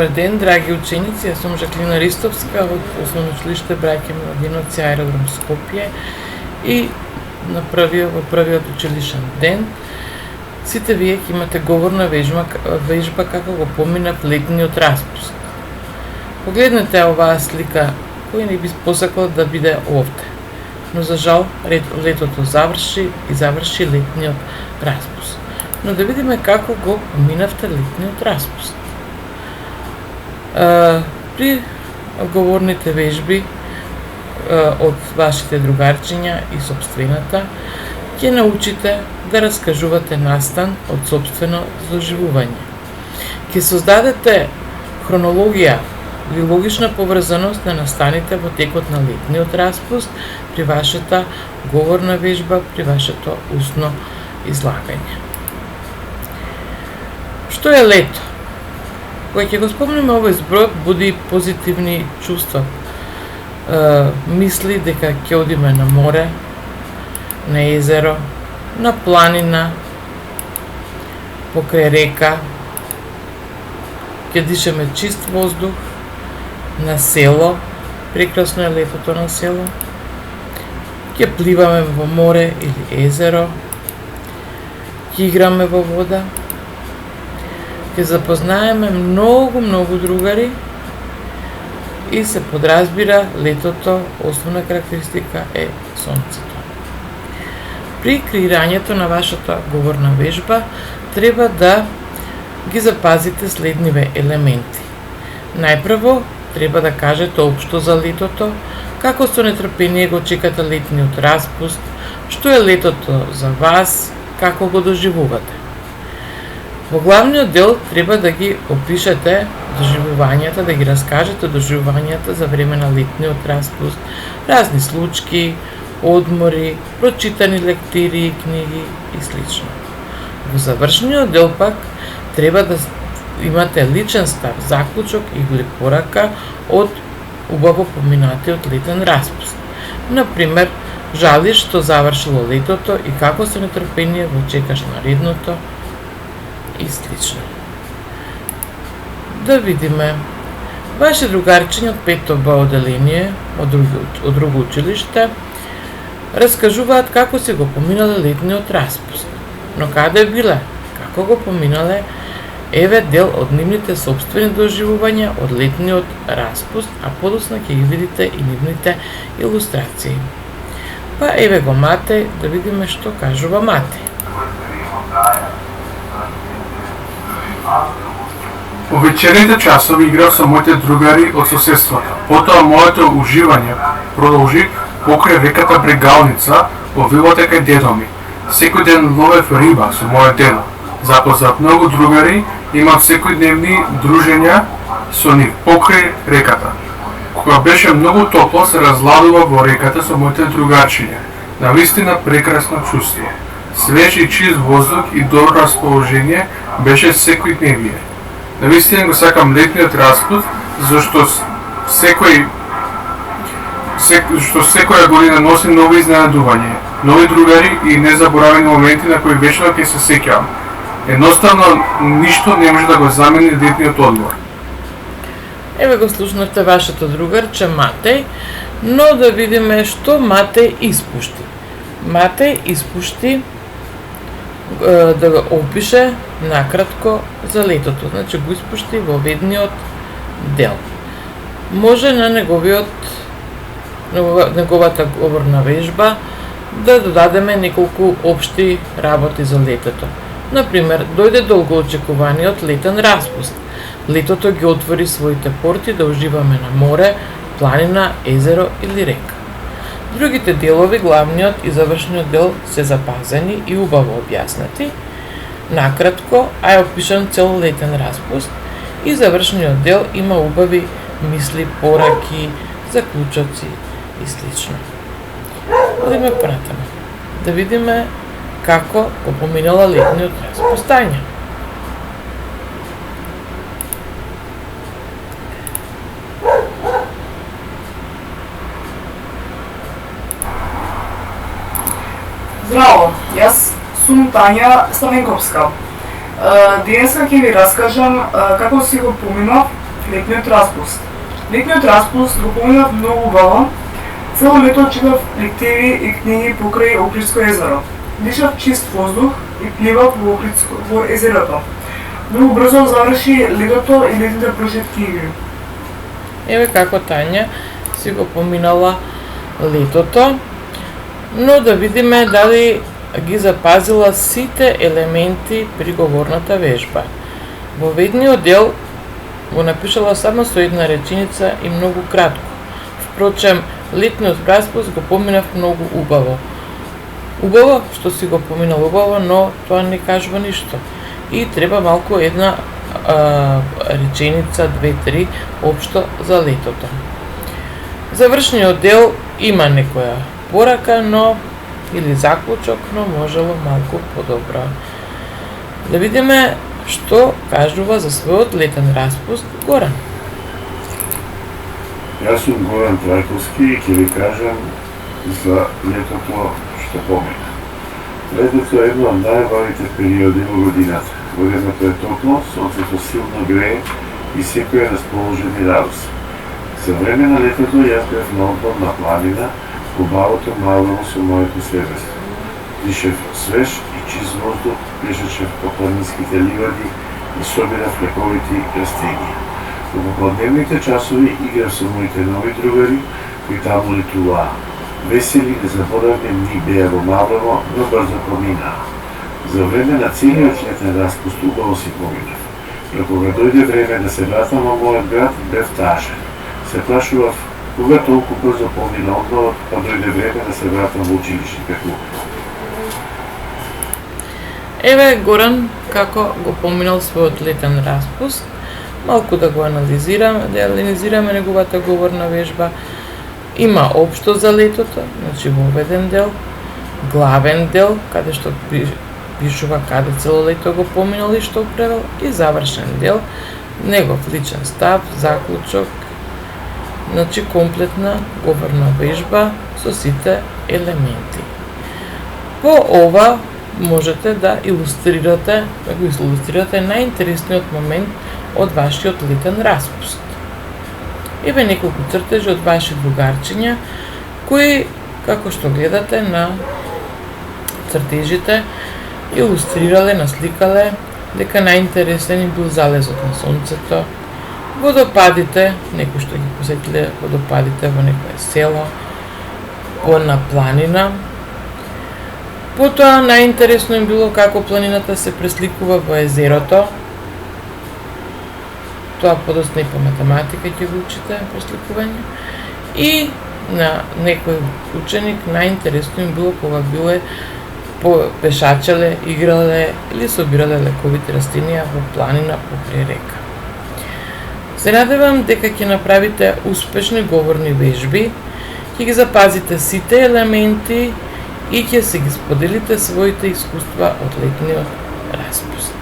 Добар ден, драги ученици, јас сум Жаклина Ристовска од Основно училиште Браќа Младиновци аеродром Скопје и во првиот училишен ден сите вие ќе имате говорна вежба како го поминав летниот распуст. Погледнете оваа слика, кој не би посакал да биде овде, но за жал летото заврши летниот распуст. Но да видиме како го поминавте летниот распуст. При говорните вежби од вашите другарчиња и сопствената ќе научите да раскажувате настан од сопствено доживување. Ќе создадете хронологија или логична поврзаност на настаните во текот на летниот распуст при вашата говорна вежба, при вашето устно излагање. Што е лето? Кога ќе го спомнеме овој збор, буди позитивни чувства. Мисли дека ќе одиме на море, на езеро, на планина, покрај река, ќе дишеме чист воздух, на село, прекрасно е летото на село, ќе пливаме во море или езеро, ќе играме во вода, ќе запознаеме многу другари и се подразбира летото, основна карактеристика е сонцето. При креирањето на вашата говорна вежба треба да ги запазите следниве елементи. Најпрво треба да кажете општо за летото, како со нетрпение го чекате летниот распуст, што е летото за вас, како го доживувате. Во главниот дел треба да ги опишете доживувањата, да ги раскажете доживувањата за време на летниот распуст, разни случки, одмори, прочитани лектири и книги и слично. Во завршниот дел пак треба да имате личен став, заклучок или порака од убаво поминатиот летен распуст. Например, жалиш што завршило летото и како со нетрпение го чекаш наредното и слично. Да видиме. Ваше другарчиња од 5-то Б оделение од друго училиште раскажуваат како си го поминале летниот распуст. Но каде биле? Како го поминале? Еве дел од нивните сопствени доживувања од летниот распуст, а подоцна ќе ги видите и нивните илустрации. Па еве го Матеј, да видиме што кажува Матеј. Во вечерните часови играв со моите другари од соседството. Потоа моето уживање продолжи покрај реката Брегалница во вилата кај дедо ми. Секој ден ловев риба со мојот дедо. Запознав многу другари, имав секојдневни дружења со нив покрај реката. Кога беше многу топло, се разладува во реката со моите другарчиња. Навистина прекрасно чувство. Свеж и чист воздух и добро расположение беше секојдневие. Навистина го сакам летниот распуст, зашто секоја година носи нови изненадување, нови другари и незаборавени моменти на кои вечно ќе се сеќавам. Едноставно, ништо не може да го замени летниот одмор. Еве го слушнавте вашето другарче Матеј, но да видиме што Матеј испушти. Матеј испушти да го опише накратко за летото, значи го испушти во ведниот дел. Може на неговата говорна вежба да додадеме неколку општи работи за летото. Например, дојде долгоочекуваниот летен распуст. Летото ги отвори своите порти да уживаме на море, планина, езеро или река. Другите делови, главниот и завршниот дел се запазени и убаво објаснати. Накратко, а е опишан цел летен распуст и завршниот дел има убави мисли, пораки, заклучоци и слично. Одиме понатаму. Да видиме како го поминала летниот распуст Тања. Здраво, јас сум Тања Ставенковска. Денеска ќе ви раскажам како си го поминав Летниот распуст. Летниот распуст го поминав многу убаво. Цело лето читав лективи и книги покрај Охридско езеро. Дишав чист воздух и пливав во езерото. Многу брзо заврши летото и летните прошетки игри. Еве како Тања си го поминала летото, но да видиме дали ги запазила сите елементи при говорната вежба. Во ведниот дел го напишала само со една реченица и многу кратко. Впрочем, летниот распуст го поминав многу убаво. Убаво што си го поминал убаво, но тоа не кажува ништо. И треба малку една реченица, 2-3 општо за летото. Завршниот дел има некоја порака, но или заклучок, но можело малку подобро. Да видиме што кажува за својот летен распуст Горан. Јас сум Горан Трајковски и ќе ви кажам за летото што помина. Летото е едно од најубавите периоди во годината. Времето е топло, сонцето силно грее и секој е расположен и радостен. За време на летото јас бев на одмор на планина, убавото маврово со моето семејство. Дишев свеж и чист воздух, пешачев по планинските ливади и собирав лековити растенија. Во попладневните часови играв со моите нови другари кои таму летуваа. Весели, незаборавни дни беа во Маврово, но брзо поминаа. За време на целиот летен распуст убаво си поминав. Но кога дојде време да се вратам во мојот град, бев тажен. Се прашував кога толку брзо помина одморот, па дојде време да се вратам во училишните клуби. Еве Горан како го поминал својот летен распуст. Малку да го анализираме неговата говорна вежба. Има општо за летото, значи воведен дел, главен дел, каде што пишува каде цело лето го поминал и што правил, и завршен дел, негов личен став, заклучок, значи комплетна говорна вежба со сите елементи. По ова можете да илустрирате најинтересниот момент од вашиот летен распуст. Еве неколку цртежи од ваши другарчиња, кои, како што гледате на цртежите, илустрирале, насликале дека најинтересен им бил залезот на сонцето, водопадите, некои што ги посетиле водопадите во некое село, на планина. Потоа најинтересно им било како планината се пресликува во езерото. Тоа подоцна и по математика ќе го учите пресликување. И на некој ученик најинтересно им било кога биле пешачеле, играле или собирале лековите растенија во планина покрај река. Се надевам дека ќе направите успешни говорни вежби, ќе ги запазите сите елементи и ќе се ги споделите своите искуства од летниот распуст.